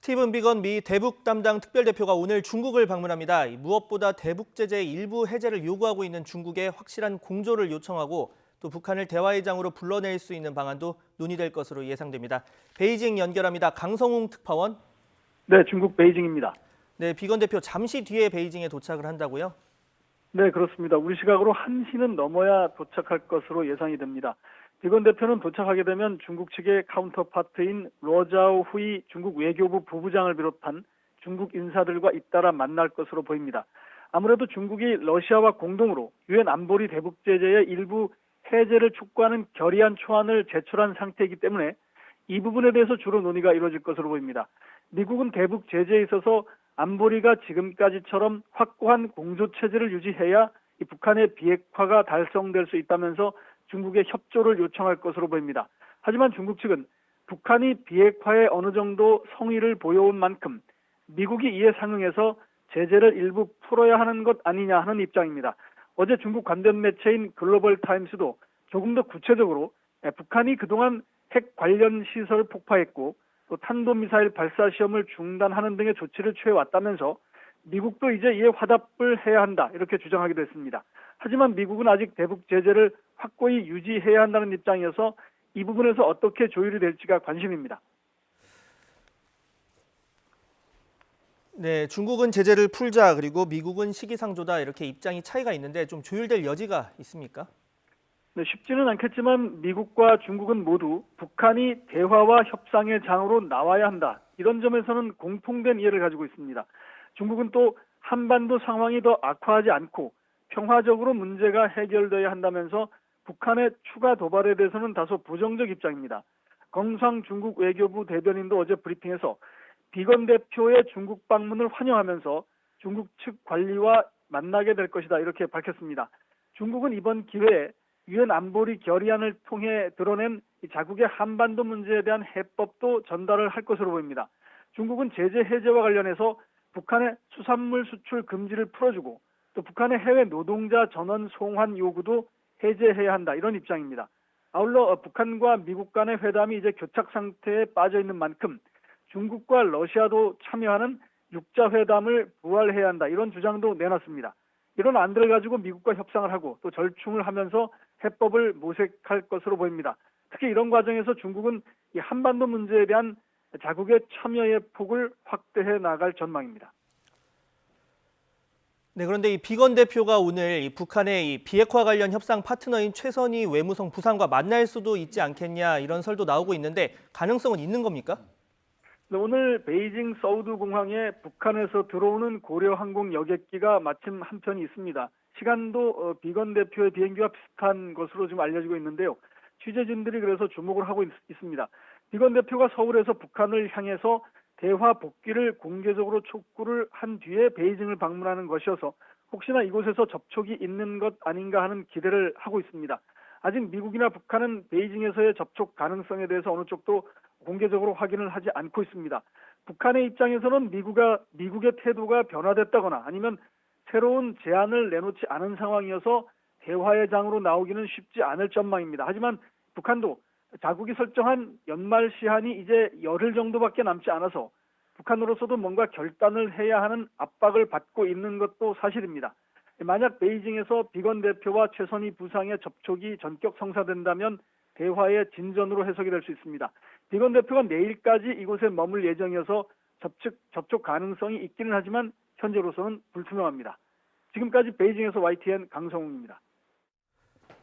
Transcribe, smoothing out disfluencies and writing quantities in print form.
스티븐 비건 미 대북 담당 특별대표가 오늘 중국을 방문합니다. 무엇보다 대북 제재 일부 해제를 요구하고 있는 중국에 확실한 공조를 요청하고 또 북한을 대화의장으로 불러낼 수 있는 방안도 논의될 것으로 예상됩니다. 베이징 연결합니다. 강성웅 특파원. 네, 중국 베이징입니다. 네, 비건 대표 잠시 뒤에 베이징에 도착을 한다고요? 네, 그렇습니다. 우리 시각으로 1시는 넘어야 도착할 것으로 예상이 됩니다. 비건 대표는 도착하게 되면 중국 측의 카운터파트인 러자오 후이 중국 외교부 부부장을 비롯한 중국 인사들과 잇따라 만날 것으로 보입니다. 아무래도 중국이 러시아와 공동으로 유엔 안보리 대북 제재의 일부 해제를 촉구하는 결의안 초안을 제출한 상태이기 때문에 이 부분에 대해서 주로 논의가 이루어질 것으로 보입니다. 미국은 대북 제재에 있어서 안보리가 지금까지처럼 확고한 공조 체제를 유지해야 이 북한의 비핵화가 달성될 수 있다면서 중국의 협조를 요청할 것으로 보입니다. 하지만 중국 측은 북한이 비핵화에 어느 정도 성의를 보여온 만큼 미국이 이에 상응해서 제재를 일부 풀어야 하는 것 아니냐 하는 입장입니다. 어제 중국 관련 매체인 글로벌 타임스도 조금 더 구체적으로 북한이 그동안 핵 관련 시설을 폭파했고 또 탄도미사일 발사 시험을 중단하는 등의 조치를 취해왔다면서 미국도 이제 이에 화답을 해야 한다 이렇게 주장하기도 했습니다. 하지만 미국은 아직 대북 제재를 확고히 유지해야 한다는 입장이어서 이 부분에서 어떻게 조율이 될지가 관심입니다. 네, 중국은 제재를 풀자 그리고 미국은 시기상조다 이렇게 입장이 차이가 있는데 좀 조율될 여지가 있습니까? 네, 쉽지는 않겠지만 미국과 중국은 모두 북한이 대화와 협상의 장으로 나와야 한다. 이런 점에서는 공통된 이해를 가지고 있습니다. 중국은 또 한반도 상황이 더 악화하지 않고 평화적으로 문제가 해결돼야 한다면서 북한의 추가 도발에 대해서는 다소 부정적 입장입니다.耿상 중국 외교부 대변인도 어제 브리핑에서 비건 대표의 중국 방문을 환영하면서 중국 측 관리와 만나게 될 것이다 이렇게 밝혔습니다. 중국은 이번 기회에 유엔 안보리 결의안을 통해 드러낸 자국의 한반도 문제에 대한 해법도 전달을 할 것으로 보입니다. 중국은 제재 해제와 관련해서 북한의 수산물 수출 금지를 풀어주고 또 북한의 해외 노동자 전원 송환 요구도 해제해야 한다 이런 입장입니다. 아울러 북한과 미국 간의 회담이 이제 교착 상태에 빠져 있는 만큼 중국과 러시아도 참여하는 육자 회담을 부활해야 한다 이런 주장도 내놨습니다. 이런 안들을 가지고 미국과 협상을 하고 또 절충을 하면서 해법을 모색할 것으로 보입니다. 특히 이런 과정에서 중국은 이 한반도 문제에 대한 자국의 참여의 폭을 확대해 나갈 전망입니다. 네, 그런데 이 비건 대표가 오늘 이 북한의 이 비핵화 관련 협상 파트너인 최선희 외무성 부상과 만날 수도 있지 않겠냐 이런 설도 나오고 있는데 가능성은 있는 겁니까? 네, 오늘 베이징 서우드 공항에 북한에서 들어오는 고려 항공 여객기가 마침 한 편이 있습니다. 시간도 비건 대표의 비행기와 비슷한 것으로 지금 알려지고 있는데요. 취재진들이 그래서 주목을 하고 있습니다. 비건 대표가 서울에서 북한을 향해서 대화 복귀를 공개적으로 촉구를 한 뒤에 베이징을 방문하는 것이어서 혹시나 이곳에서 접촉이 있는 것 아닌가 하는 기대를 하고 있습니다. 아직 미국이나 북한은 베이징에서의 접촉 가능성에 대해서 어느 쪽도 공개적으로 확인을 하지 않고 있습니다. 북한의 입장에서는 미국의 태도가 변화됐다거나 아니면 새로운 제안을 내놓지 않은 상황이어서 대화의 장으로 나오기는 쉽지 않을 전망입니다. 하지만 북한도 자국이 설정한 연말 시한이 이제 열흘 정도밖에 남지 않아서 북한으로서도 뭔가 결단을 해야 하는 압박을 받고 있는 것도 사실입니다. 만약 베이징에서 비건 대표와 최선희 부상의 접촉이 전격 성사된다면 대화의 진전으로 해석이 될 수 있습니다. 비건 대표가 내일까지 이곳에 머물 예정이어서 접촉 가능성이 있기는 하지만 현재로서는 불투명합니다. 지금까지 베이징에서 YTN 강성웅입니다.